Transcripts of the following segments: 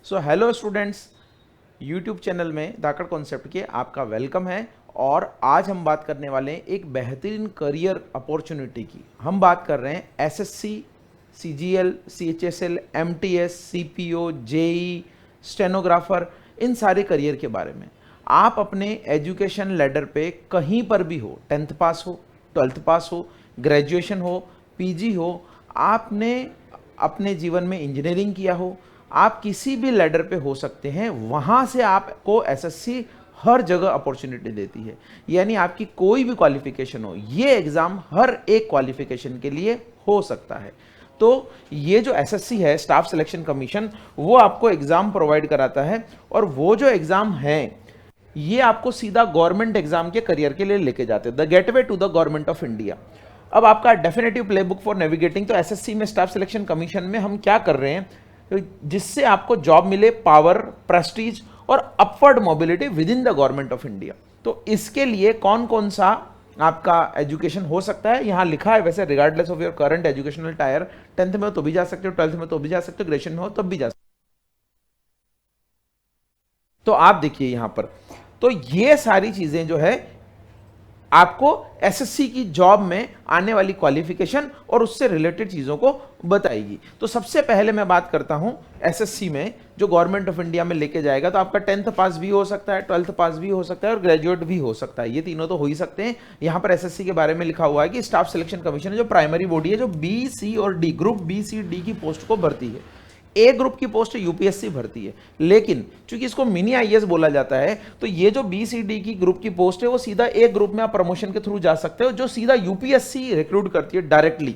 So hello students, YouTube channel में धाकड़ concept के आपका वेलकम है। और आज हम बात करने वाले हैं एक बेहतरीन करियर अपॉर्चुनिटी की। हम बात कर रहे हैं SSC, CGL, CHSL, MTS, CPO, JE, stenographer, इन सारे करियर के बारे में। आप अपने एजुकेशन लैडर पे कहीं पर भी हो, 10th पास हो, 12th पास हो, ग्रेजुएशन हो, पीजी हो, आपने अपने जीवन में इंजीनियरिंग किया हो, आप किसी भी लैडर पे हो सकते हैं। वहां से आपको एसएससी हर जगह अपॉर्चुनिटी देती है। यानी आपकी कोई भी क्वालिफिकेशन हो, ये एग्जाम हर एक क्वालिफिकेशन के लिए हो सकता है। तो ये जो एसएससी है, स्टाफ सिलेक्शन कमीशन, वो आपको एग्जाम प्रोवाइड कराता है। और वो जो एग्जाम है, ये आपको सीधा गवर्नमेंट एग्जाम के करियर के लिए लेके जाते हैं। The gateway to the government of India. अब आपका डेफिनेटिव प्लेबुक फॉर नेविगेटिंग। तो एसएससी में, स्टाफ सिलेक्शन कमीशन में हम क्या कर रहे हैं जिससे आपको जॉब मिले, पावर, प्रेस्टीज और upward mobility with in the government of India. तो इसके लिए कौन कौन सा आपका एजुकेशन हो सकता है यहां लिखा है। वैसे regardless of your current educational tyre, 10th में हो तो भी जा सकते हो, 12th में तो भी जा सकते हो, ग्रेजुएशन में हो तब भी जा सकते हो। तो आप देखिए यहां पर, तो ये सारी चीजें जो है आपको एसएससी की जॉब में आने वाली क्वालिफिकेशन और उससे रिलेटेड चीजों को बताएगी। तो सबसे पहले मैं बात करता हूं एसएससी में जो गवर्नमेंट ऑफ इंडिया में लेके जाएगा। तो आपका 10th पास भी हो सकता है, 12th पास भी हो सकता है और ग्रेजुएट भी हो सकता है। ये तीनों तो हो ही सकते हैं। यहां पर एसएससी के बारे में लिखा हुआ है कि स्टाफ सिलेक्शन कमीशन है जो प्राइमरी बॉडी है, जो बी, सी और डी, ग्रुप बी, सी, डी की पोस्ट को भरती है। ए ग्रुप की पोस्ट यूपीएससी भरती है, लेकिन चूंकि इसको मिनी आईएएस बोला जाता है, तो ये जो बी, सी, डी की ग्रुप की पोस्ट है, वो सीधा ए ग्रुप में आप प्रमोशन के थ्रू जा सकते हो, जो सीधा यूपीएससी रिक्रूट करती है डायरेक्टली।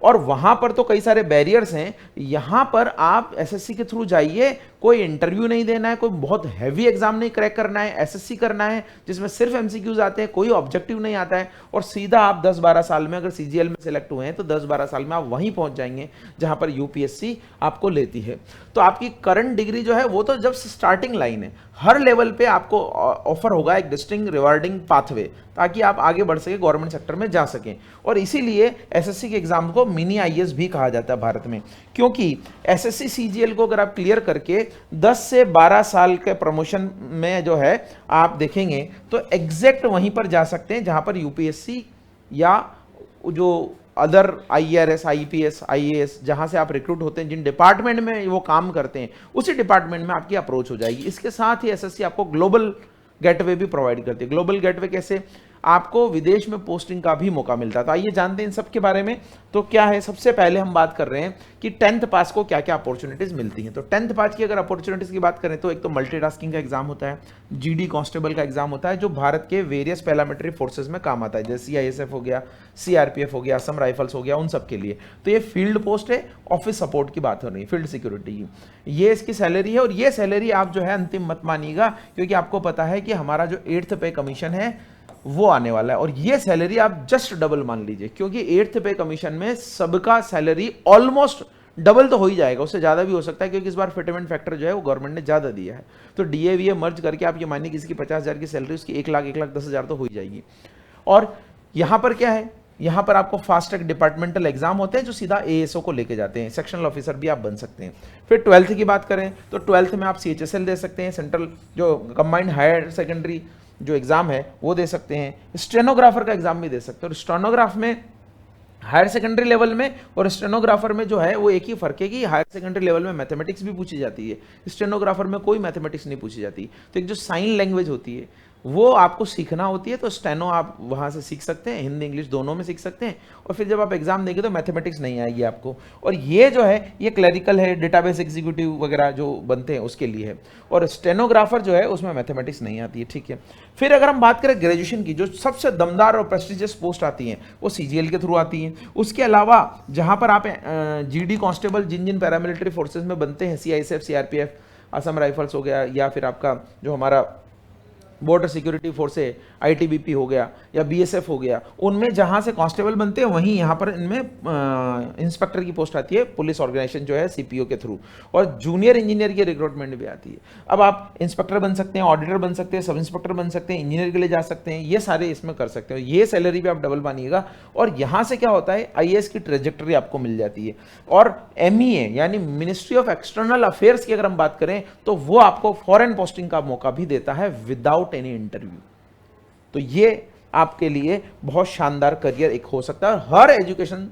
और वहां पर तो कई सारे बैरियर्स हैं। यहां पर आप एसएससी के थ्रू जाइए, कोई इंटरव्यू नहीं देना है, कोई बहुत हैवी एग्जाम नहीं क्रैक करना है, एसएससी करना है जिसमें सिर्फ एमसीक्यूज आते हैं, कोई ऑब्जेक्टिव नहीं आता है। और सीधा आप 10-12 साल में, अगर सीजीएल में सेलेक्ट हुए हैं तो 10-12 साल में आप वहीं पहुंच जाएंगे जहां पर यूपीएससी आपको लेती है। तो आपकी करंट डिग्री जो है वो तो जब स्टार्टिंग लाइन है। हर लेवल पे आपको ऑफर होगा एक डिस्टिंक्ट रिवार्डिंग पाथवे, ताकि आप आगे बढ़ सके, गवर्नमेंट सेक्टर में जा सकें। और इसीलिए एसएससी के एग्जाम को मिनी आईएएस भी कहा जाता है भारत में, क्योंकि एसएससी सीजीएल को अगर आप क्लियर करके 10 से 12 साल के प्रमोशन में जो है आप देखेंगे तो एग्जैक्ट वहीं पर जा सकते हैं जहां पर यूपीएससी या जो अदर आईआरएस, आईपीएस, आईएएस जहां से आप रिक्रूट होते हैं, जिन डिपार्टमेंट में वो काम करते हैं, उसी डिपार्टमेंट में आपकी अप्रोच हो जाएगी। इसके साथ ही एसएससी आपको ग्लोबल गेटवे भी प्रोवाइड करती है। ग्लोबल गेटवे कैसे? आपको विदेश में पोस्टिंग का भी मौका मिलता है। तो आइए जानते हैं इन सब के बारे में। तो क्या है, सबसे पहले हम बात कर रहे हैं कि 10th पास को क्या क्या अपॉर्चुनिटीज मिलती हैं। तो 10th पास की अगर अपॉर्चुनिटीज की बात करें तो एक तो मल्टीटास्किंग का एग्जाम होता है, जीडी कांस्टेबल का एग्जाम होता है, जो भारत के वेरियस पैरामिलिट्री फोर्सेज में काम आता है, जैसे सीआईएसएफ हो गया, सीआरपीएफ हो गया, असम राइफल्स हो गया, उन सब के लिए। तो ये फील्ड पोस्ट है, ऑफिस सपोर्ट की बात हो रही है, फील्ड सिक्योरिटी की। ये इसकी सैलरी है, और ये सैलरी आप जो है अंतिम मत मानिएगा, क्योंकि आपको पता है कि हमारा जो 8th पे कमीशन है वो आने वाला है। और ये सैलरी आप जस्ट डबल मान लीजिए, क्योंकि 8th पे कमीशन में सबका सैलरी ऑलमोस्ट डबल तो हो ही जाएगा, उससे ज्यादा भी हो सकता है, क्योंकि इस बार फिटमेंट फैक्टर जो है वो गवर्नमेंट ने ज्यादा दिया है। तो डीएवीए मर्ज करके आप ये मानिए किसी की 50,000 की सैलरी, उसकी 1,10,000 तो हो ही जाएगी। और यहां पर क्या है, यहां पर आपको फास्ट ट्रैक डिपार्टमेंटल एग्जाम होते हैं जो सीधा एएसओ को लेके जाते हैं। सेक्शनल ऑफिसर भी आप बन सकते हैं। फिर 12th की बात करें तो 12th में आप सीएचएसएल दे सकते हैं, सेंट्रल जो कंबाइंड हायर सेकेंडरी जो एग्जाम है वो दे सकते हैं। स्टेनोग्राफर का एग्जाम भी दे सकते हैं। और स्टेनोग्राफ में हायर सेकेंडरी लेवल में और स्टेनोग्राफर में जो है वो एक ही फर्क है कि हायर सेकेंडरी लेवल में मैथमेटिक्स भी पूछी जाती है, स्टेनोग्राफर में कोई मैथमेटिक्स नहीं पूछी जाती। तो एक जो साइन लैंग्वेज होती है वो आपको सीखना होती है। तो स्टेनो आप वहां से सीख सकते हैं, हिंदी इंग्लिश दोनों में सीख सकते हैं। और फिर जब आप एग्जाम देंगे तो मैथमेटिक्स नहीं आएगी आपको। और ये जो है ये क्लरिकल है, डेटाबेस एग्जीक्यूटिव वगैरह जो बनते हैं उसके लिए है। और स्टेनोग्राफर जो है उसमें मैथमेटिक्स नहीं आती है, ठीक है। फिर अगर हम बात करें ग्रेजुएशन की, जो सबसे दमदार और प्रेस्टिजियस पोस्ट आती हैं वो सीजीएल के थ्रू आती हैं। उसके अलावा जहां पर आप जीडी कांस्टेबल, जिन जिन पैरामिलिट्री फोर्सेज में बनते हैं, सीआईएसएफ, सीआरपीएफ, असम राइफल्स हो गया, या फिर आपका जो हमारा बॉर्डर सिक्योरिटी फोर्स है, आईटीबीपी हो गया या बीएसएफ हो गया, उनमें जहां से कांस्टेबल बनते हैं वहीं यहाँ पर इनमें इंस्पेक्टर की पोस्ट आती है पुलिस ऑर्गेनाइजेशन जो है सीपीओ के थ्रू, और जूनियर इंजीनियर की रिक्रूटमेंट भी आती है। अब आप इंस्पेक्टर बन सकते हैं, ऑडिटर बन सकते हैं, सब इंस्पेक्टर बन सकते हैं, इंजीनियर के लिए जा सकते हैं, ये सारे इसमें कर सकते हो। ये सैलरी भी आप डबल मानिएगा। और यहाँ से क्या होता है, आईएएस की ट्रेजेक्टरी आपको मिल जाती है। और एमईए यानी मिनिस्ट्री ऑफ एक्सटर्नल अफेयर्स की अगर हम बात करें तो वो आपको फॉरेन पोस्टिंग का मौका भी देता है विदाउट एनी इंटरव्यू। तो ये आपके लिए बहुत शानदार करियर एक हो सकता है, हर एजुकेशन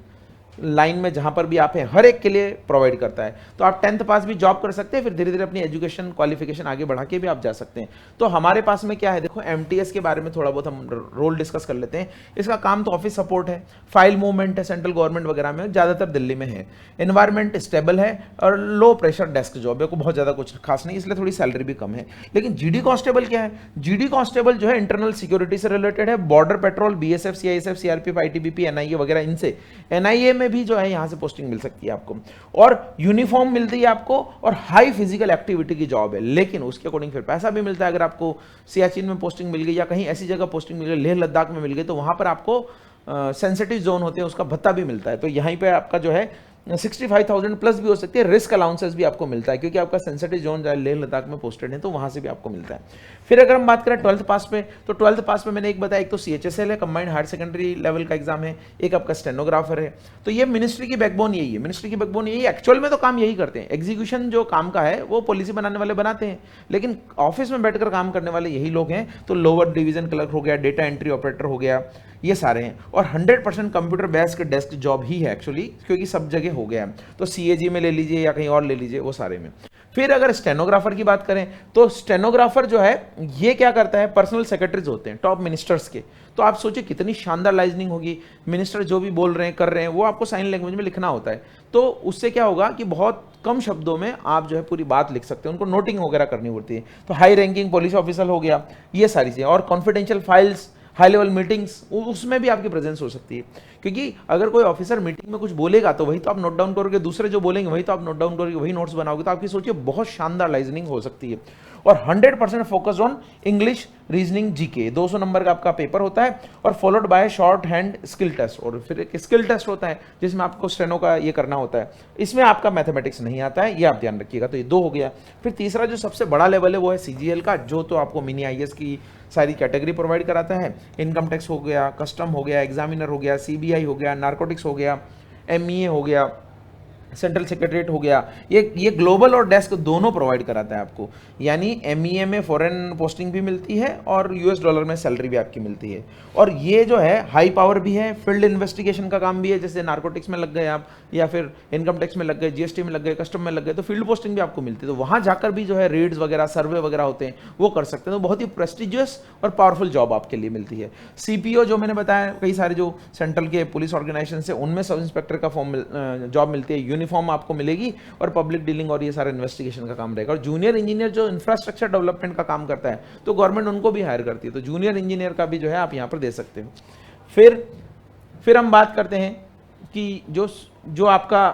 लाइन में जहां पर भी आप हैं हर एक के लिए प्रोवाइड करता है। तो आप 10th पास भी जॉब कर सकते हैं, फिर धीरे धीरे अपनी एजुकेशन क्वालिफिकेशन आगे बढ़ा के भी आप जा सकते हैं। तो हमारे पास में क्या है, देखो एमटीएस के बारे में थोड़ा बहुत हम रोल डिस्कस कर लेते हैं। इसका काम तो ऑफिस सपोर्ट है, फाइल मूवमेंट है, सेंट्रल गवर्नमेंट वगैरह में, ज़्यादातर दिल्ली में है। एनवायरमेंट स्टेबल है और लो प्रेशर डेस्क जॉब है, को बहुत ज़्यादा कुछ खास नहीं, इसलिए थोड़ी सैलरी भी कम है। लेकिन जीडी कांस्टेबल क्या है, जीडी कांस्टेबल जो है इंटरनल सिक्योरिटी से रिलेटेड है, border patrol, BSF, CISF, CRPF, ITBP, NIA वगैरह, इनसे एनआईए में भी जो है यहाँ से पोस्टिंग मिल सकती है आपको, और यूनिफॉर्म मिलती है आपको, और हाई फिजिकल एक्टिविटी की जॉब है। लेकिन उसके अकॉर्डिंग फिर पैसा भी मिलता है। अगर आपको सियाचिन में पोस्टिंग मिल गई या कहीं ऐसी जगह पोस्टिंग मिल गई, लेह लद्दाख में मिल गई, तो वहां पर आपको सेंसिटिव जोन होते हैं, उसका भत्ता भी मिलता है। तो यहीं पे आपका जो है 65,000 प्लस भी हो सकती है, रिस्क अलाउंसेस भी आपको मिलता है, क्योंकि आपका सेंसिटिव जोन लेह लद्दाख में पोस्टेड है, तो वहां से भी आपको मिलता है। फिर अगर हम बात करें 12th पास पे, तो 12th पास में मैंने एक बताया, एक तो सीएचएसएल है, कंबाइंड हायर सेकेंडरी लेवल का एग्जाम है, एक आपका स्टेनोग्राफर है। तो ये मिनिस्ट्री की बैकबोन यही है, मिनिस्ट्री की बैकबोन यही, एक्चुअल में तो काम यही करते हैं। एग्जीक्यूशन जो काम का है वो पॉलिसी बनाने वाले बनाते हैं, लेकिन ऑफिस में बैठकर काम करने वाले यही लोग हैं। तो लोअर डिवीजन क्लर्क हो गया, डेटा एंट्री ऑपरेटर हो गया, ये सारे हैं। और 100% कंप्यूटर बेस्ड डेस्क जॉब ही है एक्चुअली, क्योंकि सब जगह हो गया है। तो सीएजी में ले लीजिए या कहीं और ले लीजिए, वो सारे में। फिर अगर स्टेनोग्राफर की बात करें, तो स्टेनोग्राफर जो है ये क्या करता है, पर्सनल सेक्रेटरीज होते हैं टॉप मिनिस्टर्स के। तो आप सोचिए कितनी शानदार लाइजनिंग होगी, मिनिस्टर जो भी बोल रहे हैं कर रहे हैं वो आपको साइन लैंग्वेज में लिखना होता है। तो उससे क्या होगा कि बहुत कम शब्दों में आप जो है पूरी बात लिख सकते हैं, उनको नोटिंग वगैरह करनी होती है। तो हाई रैंकिंग पुलिस ऑफिसर हो गया, ये सारी चीजें, और confidential files, high level meetings, उसमें भी आपकी प्रेजेंस हो सकती है। क्योंकि अगर कोई ऑफिसर मीटिंग में कुछ बोलेगा तो वही तो आप नोट डाउन करोगे, दूसरे जो बोलेंगे वही तो आप नोट डाउन करोगे, वही नोट्स बनाओगे। तो आपकी सोचिए बहुत शानदार लाइजनिंग हो सकती है। और 100% focus on English, reasoning, GK, 200 number का आपका पेपर होता है, और followed by shorthand skill test, और फिर एक स्किल टेस्ट होता है जिसमें आपको स्टेनो का ये करना होता है। इसमें आपका मैथमेटिक्स नहीं आता है, ये आप ध्यान रखिएगा। तो ये 2 हो गया। फिर तीसरा जो सबसे बड़ा लेवल है वो है सीजीएल का, जो तो आपको मिनी आईएएस की सारी कैटेगरी प्रोवाइड कराता है। इनकम टैक्स हो गया, कस्टम हो गया, एग्जामिनर हो गया, सीबीआई हो गया, नारकोटिक्स हो गया, एमईए हो गया, सेंट्रल सेक्रेटरीट हो गया। ये ग्लोबल और डेस्क दोनों प्रोवाइड कराता है आपको। यानी एमईए में फॉरेन पोस्टिंग भी मिलती है और यूएस डॉलर में सैलरी भी आपकी मिलती है। और ये जो है हाई पावर भी है, फील्ड इन्वेस्टिगेशन का काम भी है, जैसे नारकोटिक्स में लग गए आप, या फिर इनकम टैक्स में लग गए, जीएसटी में लग गए, कस्टम में लग गए, तो फील्ड पोस्टिंग भी आपको मिलती है। तो वहां जाकर भी जो है रेड्स वगैरह, सर्वे वगैरह होते हैं, वो कर सकते हैं। तो बहुत ही प्रेस्टिजियस और पावरफुल जॉब आपके लिए मिलती है। सीपीओ जो मैंने बताया, कई सारे जो सेंट्रल के पुलिस ऑर्गेनाइजेशन से, उनमें सब इंस्पेक्टर का जॉब मिलती है, यूनिफॉर्म आपको मिलेगी, और पब्लिक डीलिंग और ये सारा इन्वेस्टिगेशन का काम रहेगा। और जूनियर इंजीनियर जो इंफ्रास्ट्रक्चर डेवलपमेंट का काम करता है, तो गवर्नमेंट उनको भी हायर करती है। तो जूनियर इंजीनियर का भी जो है आप यहां पर दे सकते हो। फिर हम बात करते हैं कि जो आपका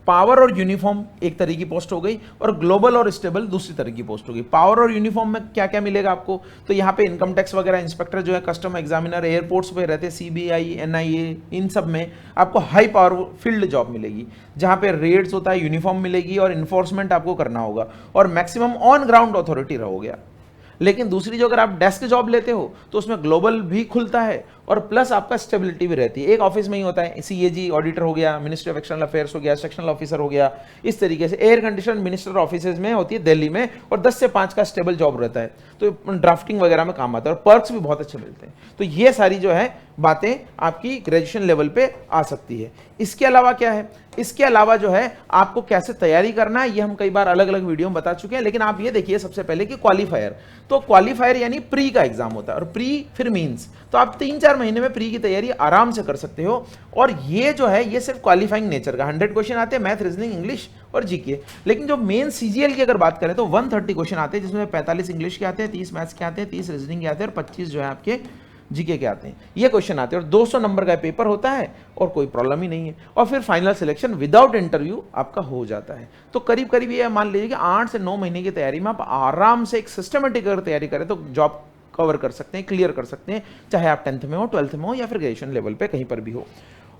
पावर और यूनिफॉर्म एक तरह की पोस्ट हो गई, और ग्लोबल और स्टेबल दूसरी तरह की पोस्ट हो गई। पावर और यूनिफॉर्म में क्या क्या मिलेगा आपको, तो यहाँ पे इनकम टैक्स वगैरह, इंस्पेक्टर जो है, कस्टम एग्जामिनर, एयरपोर्ट्स पे रहते हैं, सीबीआई, एनआईए, इन सब में आपको हाई पावर फील्ड जॉब मिलेगी, जहाँ पे रेड्स होता है, यूनिफॉर्म मिलेगी, और इन्फोर्समेंट आपको करना होगा, और मैक्सिमम ऑन ग्राउंड अथॉरिटी रहोगे। लेकिन दूसरी जो अगर आप डेस्क जॉब लेते हो तो उसमें ग्लोबल भी खुलता है, और प्लस आपका स्टेबिलिटी भी रहती है। एक ऑफिस में ही होता है, सीएजी ऑडिटर हो गया, मिनिस्ट्री ऑफ एक्सटर्नल अफेयर्स हो गया, सेक्शनल ऑफिसर हो गया, इस तरीके से। एयर कंडीशन मिनिस्टर ऑफिसेज में होती है दिल्ली में, और 10 से 5 का स्टेबल जॉब रहता है, तो ड्राफ्टिंग वगैरह में काम आता है, और पर्क्स भी बहुत अच्छे मिलते हैं। तो ये सारी जो है बातें आपकी ग्रेजुएशन लेवल पे आ सकती है। इसके अलावा क्या है, इसके अलावा जो है आपको कैसे तैयारी करना है, ये हम कई बार अलग अलग वीडियो में बता चुके हैं। लेकिन आप ये देखिए सबसे पहले कि क्वालिफायर, तो क्वालिफायर यानी प्री का एग्जाम होता है, और प्री फिर मींस। तो आप 3-4 महीने में प्री की तैयारी आराम से कर सकते हो। और ये जो है ये सिर्फ क्वालिफाइंग नेचर का 100 क्वेश्चन आते हैं, मैथ, रीजनिंग, इंग्लिश और जीके। लेकिन जो मेन सीजीएल की अगर बात करें तो 130 क्वेश्चन आते हैं, जिसमें 45 इंग्लिश के आते हैं, 30 मैथ्स के आते हैं, 30 रीजनिंग के आते हैं, और 25 जो है आपके जीके के आते हैं, ये क्वेश्चन आते हैं और 200 नंबर का पेपर होता है और कोई प्रॉब्लम ही नहीं है, और फिर फाइनल सिलेक्शन विदाउट इंटरव्यू आपका हो जाता है। तो करीब करीब ये मान लीजिए कि 8 से 9 महीने की तैयारी में आप आराम से एक सिस्टमेटिक अगर तैयारी करें तो जॉब कवर कर सकते हैं, क्लियर कर सकते हैं, चाहे आप 10th में हो, 12th में हो या फिर ग्रेजुएशन लेवल पे कहीं पर भी हो।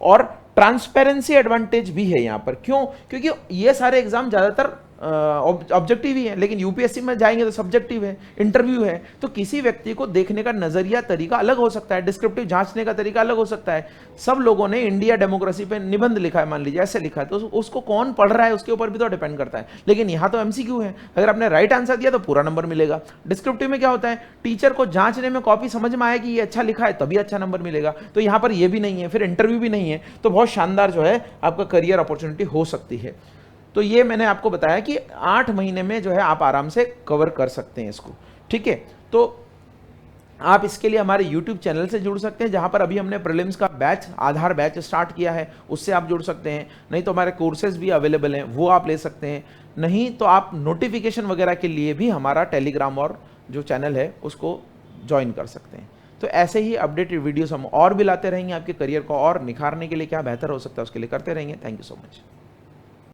और ट्रांसपेरेंसी एडवांटेज भी है यहाँ पर, क्यों? क्योंकि ये सारे एग्जाम ज़्यादातर ऑब्जेक्टिव ही है, लेकिन यूपीएससी में जाएंगे तो सब्जेक्टिव है, इंटरव्यू है, तो किसी व्यक्ति को देखने का नजरिया तरीका अलग हो सकता है, डिस्क्रिप्टिव जांचने का तरीका अलग हो सकता है। सब लोगों ने इंडिया डेमोक्रेसी पे निबंध लिखा है, मान लीजिए ऐसे लिखा है, तो उसको कौन पढ़ रहा है उसके ऊपर भी तो डिपेंड करता है। लेकिन यहाँ तो एमसीक्यू है, अगर आपने राइट आंसर दिया तो पूरा नंबर मिलेगा। डिस्क्रिप्टिव में क्या होता है, टीचर को जांचने में कॉपी समझ में आया कि ये अच्छा लिखा है तभी अच्छा नंबर मिलेगा, तो यहाँ पर ये भी नहीं है, फिर इंटरव्यू भी नहीं है, तो बहुत शानदार जो है आपका करियर अपॉर्चुनिटी हो सकती है। तो ये मैंने आपको बताया कि 8 महीने में जो है आप आराम से कवर कर सकते हैं इसको, ठीक है। तो आप इसके लिए हमारे YouTube चैनल से जुड़ सकते हैं, जहां पर अभी हमने प्रीलिम्स का बैच, आधार बैच स्टार्ट किया है, उससे आप जुड़ सकते हैं। नहीं तो हमारे कोर्सेज भी अवेलेबल हैं, वो आप ले सकते हैं। नहीं तो आप नोटिफिकेशन वगैरह के लिए भी हमारा टेलीग्राम और जो चैनल है उसको ज्वाइन कर सकते हैं। तो ऐसे ही अपडेटेड वीडियोस हम और भी लाते रहेंगे, आपके करियर को और निखारने के लिए क्या बेहतर हो सकता है उसके लिए करते रहेंगे। Thank you so much.